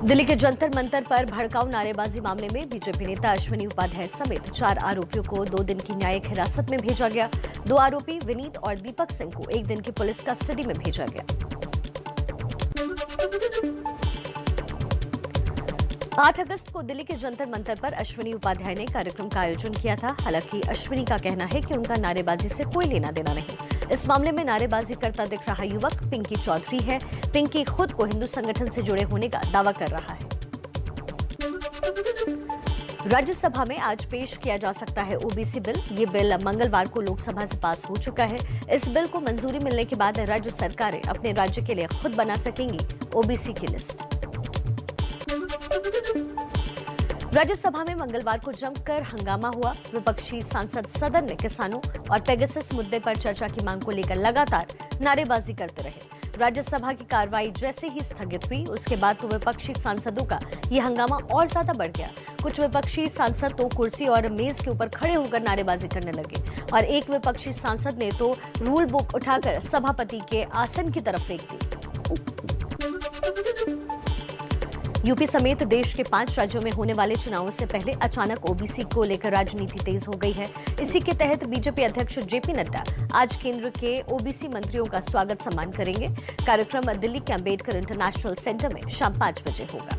दिल्ली के जंतर मंतर पर भड़काऊ नारेबाजी मामले में बीजेपी नेता अश्विनी उपाध्याय समेत 4 आरोपियों को 2 दिन की न्यायिक हिरासत में भेजा गया। 2 आरोपी विनीत और दीपक सिंह को 1 दिन की पुलिस कस्टडी में भेजा गया। 8 अगस्त को दिल्ली के जंतर मंतर पर अश्विनी उपाध्याय ने कार्यक्रम का आयोजन किया था। हालांकि अश्विनी का कहना है कि उनका नारेबाजी से कोई लेना देना नहीं। इस मामले में नारेबाजी करता दिख रहा युवक पिंकी चौधरी है। पिंकी खुद को हिंदू संगठन से जुड़े होने का दावा कर रहा है। राज्यसभा में आज पेश किया जा सकता है ओबीसी बिल। ये बिल मंगलवार को लोकसभा से पास हो चुका है। इस बिल को मंजूरी मिलने के बाद राज्य सरकारें अपने राज्य के लिए खुद बना सकेंगी ओबीसी की लिस्ट। राज्यसभा में मंगलवार को जमकर हंगामा हुआ। विपक्षी सांसद सदन में किसानों और पेगासस मुद्दे पर चर्चा की मांग को लेकर लगातार नारेबाजी करते रहे। राज्यसभा की कार्रवाई जैसे ही स्थगित हुई, उसके बाद तो विपक्षी सांसदों का यह हंगामा और ज्यादा बढ़ गया। कुछ विपक्षी सांसद तो कुर्सी और मेज के ऊपर खड़े होकर नारेबाजी करने लगे और एक विपक्षी सांसद ने तो रूल बुक उठाकर सभापति के आसन की तरफ फेंक दी। यूपी समेत देश के 5 राज्यों में होने वाले चुनावों से पहले अचानक ओबीसी को लेकर राजनीति तेज हो गई है। इसी के तहत बीजेपी अध्यक्ष जेपी नड्डा आज केंद्र के ओबीसी मंत्रियों का स्वागत सम्मान करेंगे। कार्यक्रम दिल्ली के अंबेडकर इंटरनेशनल सेंटर में शाम 5 बजे होगा।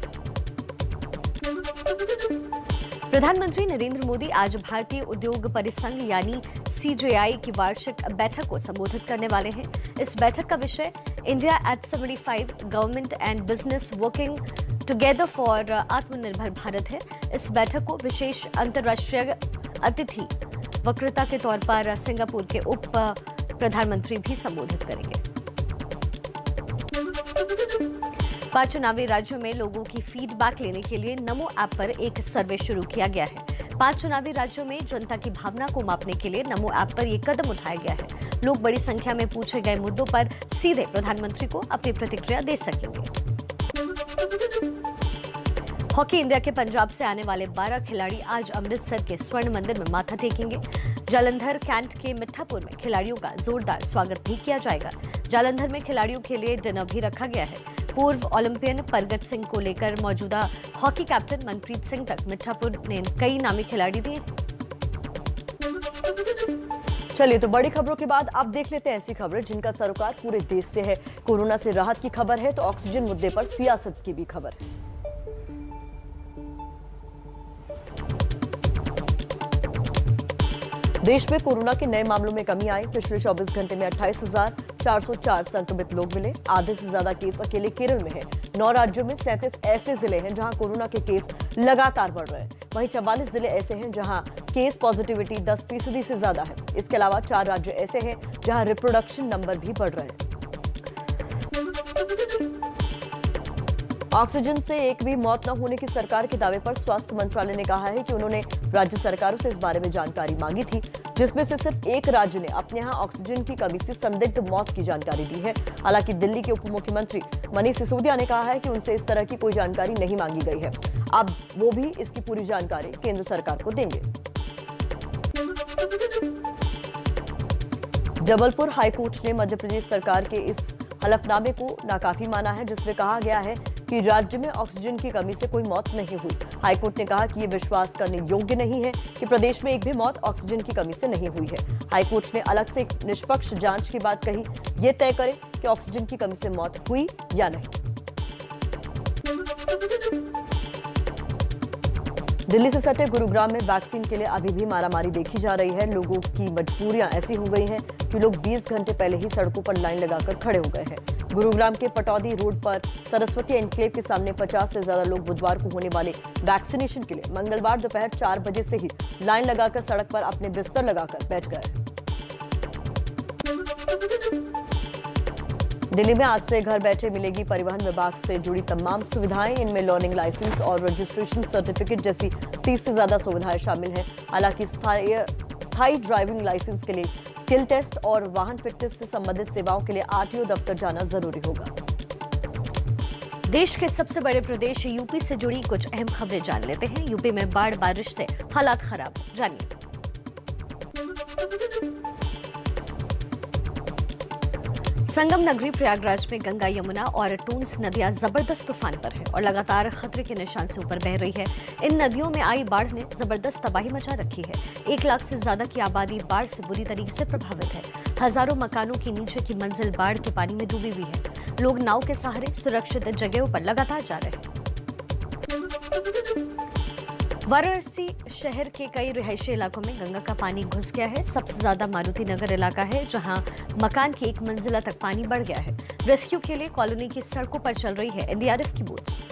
प्रधानमंत्री नरेंद्र मोदी आज भारतीय उद्योग परिसंघ यानी सीजेआई की वार्षिक बैठक को संबोधित करने वाले हैं। इस बैठक का विषय India at 75 government and business working together for आत्मनिर्भर भारत है। इस बैठक को विशेष अंतर्राष्ट्रीय अतिथि वक्ता के तौर पर सिंगापुर के उप प्रधानमंत्री भी संबोधित करेंगे। 5 चुनावी राज्यों में लोगों की फीडबैक लेने के लिए नमो ऐप पर एक सर्वे शुरू किया गया है। 5 चुनावी राज्यों में जनता की भावना को मापने के लिए नमो ऐप पर यह कदम उठाया गया है। लोग बड़ी संख्या में पूछे गए मुद्दों पर सीधे प्रधानमंत्री को अपनी प्रतिक्रिया दे सकेंगे। हॉकी इंडिया के पंजाब से आने वाले 12 खिलाड़ी आज अमृतसर के स्वर्ण मंदिर में माथा टेकेंगे। जालंधर कैंट के मिठापुर में खिलाड़ियों का जोरदार स्वागत भी किया जाएगा। जालंधर में खिलाड़ियों के लिए डिनर भी रखा गया है। पूर्व ओलंपियन परगट सिंह को लेकर मौजूदा हॉकी कैप्टन मनप्रीत सिंह तक मिठापुर ने कई नामी खिलाड़ी दिए। चलिए तो बड़ी खबरों के बाद आप देख लेते हैं ऐसी खबरें जिनका सरोकार पूरे देश से है। कोरोना से राहत की खबर है तो ऑक्सीजन मुद्दे पर सियासत की भी खबर है। देश में कोरोना के नए मामलों में कमी आई। पिछले 24 घंटे में 28,404 संक्रमित लोग मिले। आधे से ज्यादा केस अकेले केरल में है। 9 राज्यों में 37 ऐसे जिले हैं जहां कोरोना के केस लगातार बढ़ रहे हैं। वहीं 44 जिले ऐसे हैं जहां केस पॉजिटिविटी 10% से ज्यादा है। इसके अलावा 4 राज्य ऐसे हैं जहां रिप्रोडक्शन नंबर भी बढ़ रहे हैं। ऑक्सीजन से एक भी मौत न होने की सरकार के दावे पर स्वास्थ्य मंत्रालय ने कहा है कि उन्होंने राज्य सरकारों से इस बारे में जानकारी मांगी थी, जिसमें से सिर्फ एक राज्य ने अपने यहां ऑक्सीजन की कमी से संदिग्ध मौत की जानकारी दी है। हालांकि दिल्ली के उप मुख्यमंत्री मनीष सिसोदिया ने कहा है कि उनसे इस तरह की कोई जानकारी नहीं मांगी गई है। अब वो भी इसकी पूरी जानकारी केंद्र सरकार को देंगे। जबलपुर हाईकोर्ट ने मध्य प्रदेश सरकार के इस हलफनामे को नाकाफी माना है, जिसमें कहा गया है कि राज्य में ऑक्सीजन की कमी से कोई मौत नहीं हुई। हाईकोर्ट ने कहा कि ये विश्वास करने योग्य नहीं है कि प्रदेश में एक भी मौत ऑक्सीजन की कमी से नहीं हुई है। हाईकोर्ट ने अलग से एक निष्पक्ष जांच की बात कही, ये तय करे कि ऑक्सीजन की कमी से मौत हुई या नहीं। दिल्ली से सटे गुरुग्राम में वैक्सीन के लिए अभी भी मारामारी देखी जा रही है। लोगों की मजबूरियां ऐसी हो गई हैं कि लोग 20 घंटे पहले ही सड़कों पर लाइन लगाकर खड़े हो गए हैं। गुरुग्राम के पटौदी रोड पर सरस्वती एनक्लेव के सामने 50 से ज्यादा लोग बुधवार को होने वाले वैक्सीनेशन के लिए मंगलवार दोपहर 4 बजे से ही लाइन लगाकर सड़क पर अपने बिस्तर लगाकर बैठ गए। दिल्ली में आज से घर बैठे मिलेगी परिवहन विभाग से जुड़ी तमाम सुविधाएं। इनमें लर्निंग लाइसेंस और रजिस्ट्रेशन सर्टिफिकेट जैसी 30 से ज्यादा सुविधाएं शामिल हैं। हालांकि स्थायी ड्राइविंग लाइसेंस के लिए स्किल टेस्ट और वाहन फिटनेस से संबंधित सेवाओं के लिए आरटीओ दफ्तर जाना जरूरी होगा। देश के सबसे बड़े प्रदेश यूपी से जुड़ी कुछ अहम खबरें जान लेते हैं। यूपी में बाढ़ बारिश से हालात खराब, जानिए। संगम नगरी प्रयागराज में गंगा, यमुना और टूंस नदियां जबरदस्त तूफान पर है और लगातार खतरे के निशान से ऊपर बह रही है। इन नदियों में आई बाढ़ ने जबरदस्त तबाही मचा रखी है। 1 लाख से ज्यादा की आबादी बाढ़ से बुरी तरीके से प्रभावित है। हजारों मकानों की नीचे की मंजिल बाढ़ के पानी में डूबी हुई है। लोग नाव के सहारे सुरक्षित जगहों पर लगातार जा रहे हैं। वाराणसी शहर के कई रिहायशी इलाकों में गंगा का पानी घुस गया है। सबसे ज्यादा मारुति नगर इलाका है, जहां मकान की 1 मंजिला तक पानी बढ़ गया है। रेस्क्यू के लिए कॉलोनी की सड़कों पर चल रही है एनडीआरएफ की बोट्स।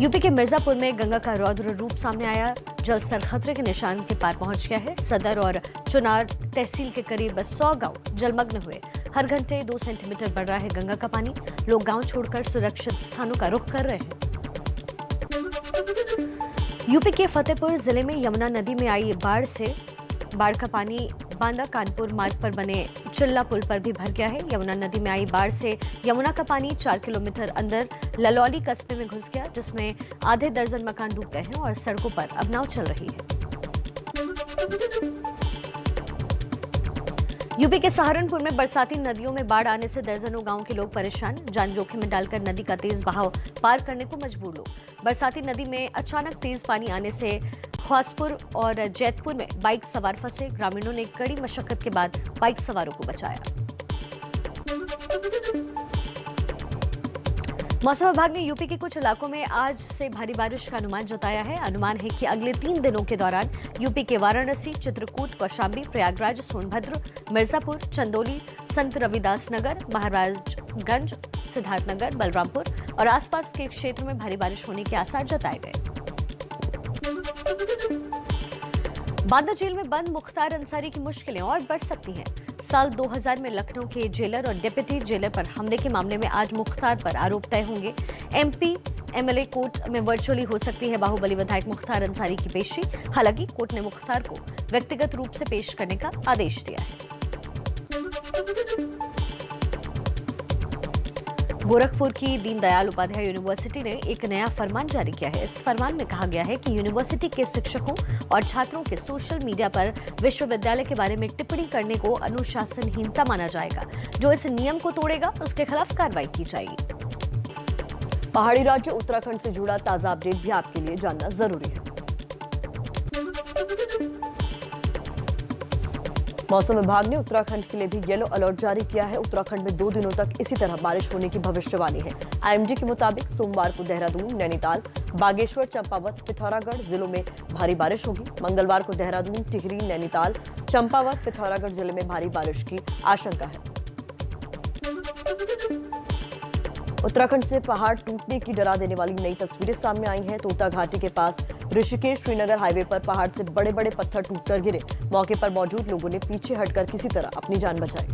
यूपी के मिर्जापुर में गंगा का रौद्र रूप सामने आया। जलस्तर खतरे के निशान के पार पहुंच गया है। सदर और चुनार तहसील के करीब 100 गांव जलमग्न हुए। हर घंटे 2 सेंटीमीटर बढ़ रहा है गंगा का पानी। लोग गांव छोड़कर सुरक्षित स्थानों का रुख कर रहे हैं। यूपी के फतेहपुर जिले में यमुना नदी में आई बाढ़ का पानी बांदा कानपुर मार्ग पर बने चिल्ला पुल पर भी भर गया है। यमुना नदी में आई बाढ़ से यमुना का पानी 4 किलोमीटर अंदर ललौली कस्बे में घुस गया, जिसमें आधे दर्जन मकान डूब गए हैं और सड़कों पर अब नाव चल रही है। यूपी के सहारनपुर में बरसाती नदियों में बाढ़ आने से दर्जनों गांव के लोग परेशान। जान जोखिम में डालकर नदी का तेज बहाव पार करने को मजबूर लोग। बरसाती नदी में अचानक तेज पानी आने से ख्वासपुर और जैतपुर में बाइक सवार फंसे। ग्रामीणों ने कड़ी मशक्कत के बाद बाइक सवारों को बचाया। मौसम विभाग ने यूपी के कुछ इलाकों में आज से भारी बारिश का अनुमान जताया है। अनुमान है कि अगले 3 दिनों के दौरान यूपी के वाराणसी, चित्रकूट, कौशाम्बी, प्रयागराज, सोनभद्र, मिर्जापुर, चंदौली, संत रविदास नगर, महाराजगंज, सिद्धार्थनगर, बलरामपुर और आसपास के क्षेत्र में भारी बारिश होने के आसार जताए गए। बांदा जेल में बंद मुख्तार अंसारी की मुश्किलें और बढ़ सकती हैं। साल 2000 में लखनऊ के जेलर और डिप्टी जेलर पर हमले के मामले में आज मुख्तार पर आरोप तय होंगे। एमपी एमएलए कोर्ट में वर्चुअली हो सकती है बाहुबली विधायक मुख्तार अंसारी की पेशी। हालांकि कोर्ट ने मुख्तार को व्यक्तिगत रूप से पेश करने का आदेश दिया है। गोरखपुर की दीनदयाल उपाध्याय यूनिवर्सिटी ने एक नया फरमान जारी किया है। इस फरमान में कहा गया है कि यूनिवर्सिटी के शिक्षकों और छात्रों के सोशल मीडिया पर विश्वविद्यालय के बारे में टिप्पणी करने को अनुशासनहीनता माना जाएगा। जो इस नियम को तोड़ेगा उसके खिलाफ कार्रवाई की जाएगी। पहाड़ी राज्य उत्तराखंड से जुड़ा ताजा अपडेट भी आपके लिए जानना जरूरी है। मौसम विभाग ने उत्तराखंड के लिए भी येलो अलर्ट जारी किया है। उत्तराखंड में 2 दिनों तक इसी तरह बारिश होने की भविष्यवाणी है। आईएमडी के मुताबिक सोमवार को देहरादून, नैनीताल, बागेश्वर, चंपावत, पिथौरागढ़ जिलों में भारी बारिश होगी। मंगलवार को देहरादून, टिहरी, नैनीताल, चंपावत, पिथौरागढ़ जिले में भारी बारिश की आशंका है। उत्तराखंड से पहाड़ टूटने की डरा देने वाली नई तस्वीरें सामने आई हैं। तोता घाटी के पास ऋषिकेश श्रीनगर हाईवे पर पहाड़ से बड़े बड़े पत्थर टूटकर गिरे। मौके पर मौजूद लोगों ने पीछे हटकर किसी तरह अपनी जान बचाई।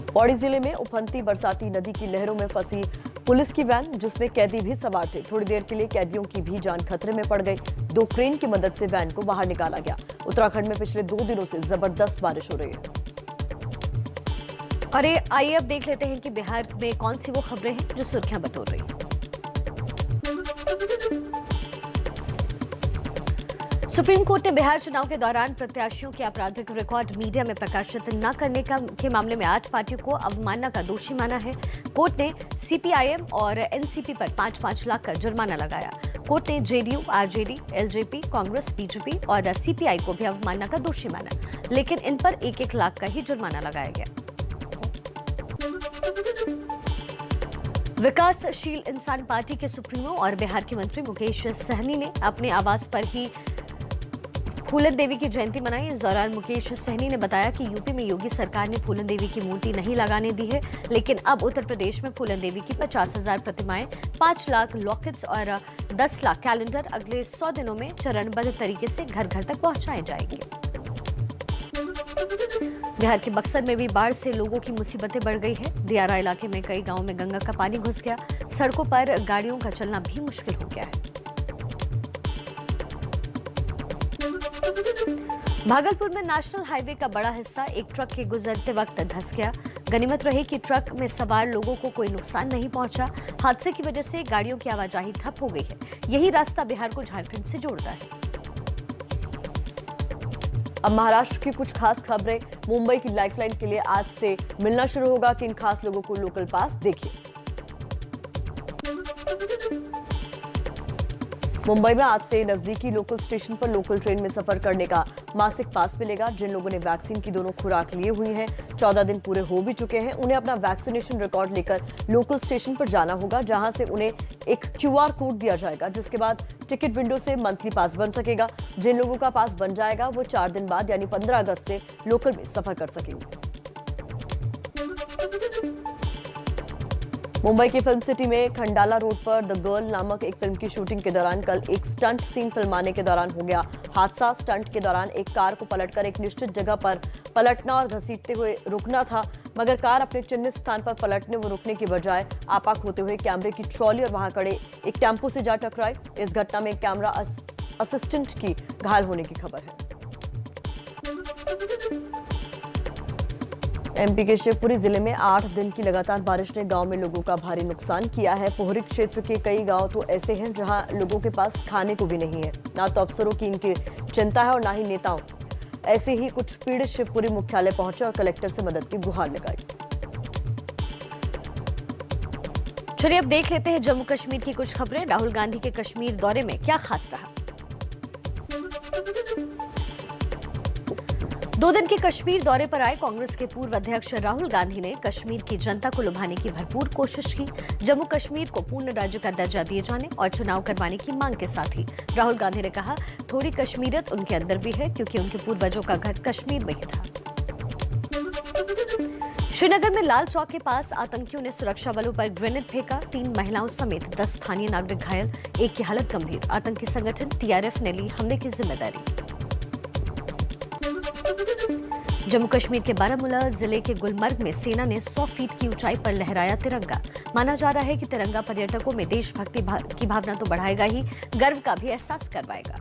पौड़ी जिले में उफनती बरसाती नदी की लहरों में फंसी पुलिस की वैन, जिसमें कैदी भी सवार थे। थोड़ी देर के लिए कैदियों की भी जान खतरे में पड़ गई। 2 क्रेन की मदद से वैन को बाहर निकाला गया। उत्तराखंड में पिछले 2 दिनों से जबरदस्त बारिश हो रही है। और आइए अब देख लेते हैं कि बिहार में कौन सी वो खबरें हैं जो सुर्खियां बटोर रही हैं। सुप्रीम कोर्ट ने बिहार चुनाव के दौरान प्रत्याशियों के आपराधिक रिकॉर्ड मीडिया में प्रकाशित न करने के मामले में 8 पार्टियों को अवमानना का दोषी माना है। कोर्ट ने सीपीआईएम और एनसीपी पर 5-5 लाख का जुर्माना लगाया। कोर्ट ने JDU, RJD, LJP, Congress, BJP और सीपीआई को भी अवमानना का दोषी माना, लेकिन इन पर 1-1 लाख का ही जुर्माना लगाया गया। विकासशील इंसान पार्टी के सुप्रीमो और बिहार के मंत्री मुकेश सहनी ने अपने आवास पर ही फूलन देवी की जयंती मनाई। इस दौरान मुकेश सहनी ने बताया कि यूपी में योगी सरकार ने फूलन देवी की मूर्ति नहीं लगाने दी है, लेकिन अब उत्तर प्रदेश में फूलन देवी की 50,000 प्रतिमाएं, 5 लाख लॉकेट्स और 10 लाख कैलेंडर अगले 100 दिनों में चरणबद्ध तरीके से घर घर तक पहुंचाए जाएंगे। बिहार के बक्सर में भी बाढ़ से लोगों की मुसीबतें बढ़ गई है। दियारा इलाके में कई गांवों में गंगा का पानी घुस गया। सड़कों पर गाड़ियों का चलना भी मुश्किल हो गया है। भागलपुर में नेशनल हाईवे का बड़ा हिस्सा एक ट्रक के गुजरते वक्त धंस गया। गनीमत रही कि ट्रक में सवार लोगों को कोई नुकसान नहीं पहुंचा। हादसे की वजह से गाड़ियों की आवाजाही ठप हो गई है। यही रास्ता बिहार को झारखंड से जोड़ता है। अब महाराष्ट्र की कुछ खास खबरें। मुंबई की लाइफलाइन के लिए आज से मिलना शुरू होगा किन खास लोगों को लोकल पास। देखिए, मुंबई में आज से नजदीकी लोकल स्टेशन पर लोकल ट्रेन में सफर करने का मासिक पास मिलेगा। जिन लोगों ने वैक्सीन की दोनों खुराक लिए हुई हैं, 14 दिन पूरे हो भी चुके हैं, उन्हें अपना वैक्सीनेशन रिकॉर्ड लेकर लोकल स्टेशन पर जाना होगा, जहां से उन्हें एक QR कोड दिया जाएगा, जिसके बाद टिकट विंडो से मंथली पास बन सकेगा। जिन लोगों का पास बन जाएगा वो 4 दिन बाद यानी 15 अगस्त से लोकल में सफर कर सकेंगे। मुंबई की फिल्म सिटी में खंडाला रोड पर द गर्ल नामक एक फिल्म की शूटिंग के दौरान कल एक स्टंट सीन फिल्माने के दौरान हो गया हादसा। स्टंट के दौरान एक कार को पलटकर एक निश्चित जगह पर पलटना और घसीटते हुए रुकना था, मगर कार अपने चिन्हित स्थान पर पलटने व रुकने की बजाय आपाक होते हुए कैमरे की ट्रॉली और वहां खड़े एक टेम्पो से जा टकराई। इस घटना में कैमरा असिस्टेंट की घायल होने की खबर है। MP के शिवपुरी जिले में 8 दिन की लगातार बारिश ने गांव में लोगों का भारी नुकसान किया है। पोहरी क्षेत्र के कई गांव तो ऐसे हैं जहां लोगों के पास खाने को भी नहीं है। ना तो अफसरों की इनकी चिंता है और ना ही नेताओं। ऐसे ही कुछ पीड़ित शिवपुरी मुख्यालय पहुंचे और कलेक्टर से मदद की गुहार लगाई। चलिए अब देख लेते हैं जम्मू कश्मीर की कुछ खबरें। राहुल गांधी के कश्मीर दौरे में क्या खास रहा। 2 दिन के कश्मीर दौरे पर आए कांग्रेस के पूर्व अध्यक्ष राहुल गांधी ने कश्मीर की जनता को लुभाने की भरपूर कोशिश की। जम्मू कश्मीर को पूर्ण राज्य का दर्जा दिए जाने और चुनाव करवाने की मांग के साथ ही राहुल गांधी ने कहा, थोड़ी कश्मीरियत उनके अंदर भी है क्योंकि उनके पूर्वजों का घर कश्मीर में ही था। श्रीनगर में लाल चौक के पास आतंकियों ने सुरक्षा बलों पर ग्रेनेड फेंका। 3 महिलाओं समेत 10 स्थानीय नागरिक घायल, एक की हालत गंभीर। आतंकी संगठन TRF ने ली हमले की जिम्मेदारी। जम्मू कश्मीर के बारामूला जिले के गुलमर्ग में सेना ने 100 फीट की ऊंचाई पर लहराया तिरंगा। माना जा रहा है कि तिरंगा पर्यटकों में देशभक्ति की भावना तो बढ़ाएगा ही, गर्व का भी एहसास करवाएगा।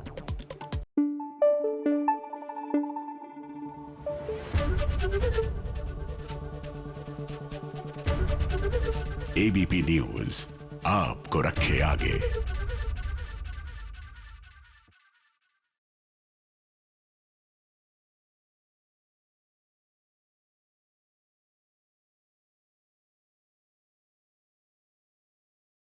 ABP न्यूज आपको रखे आगे।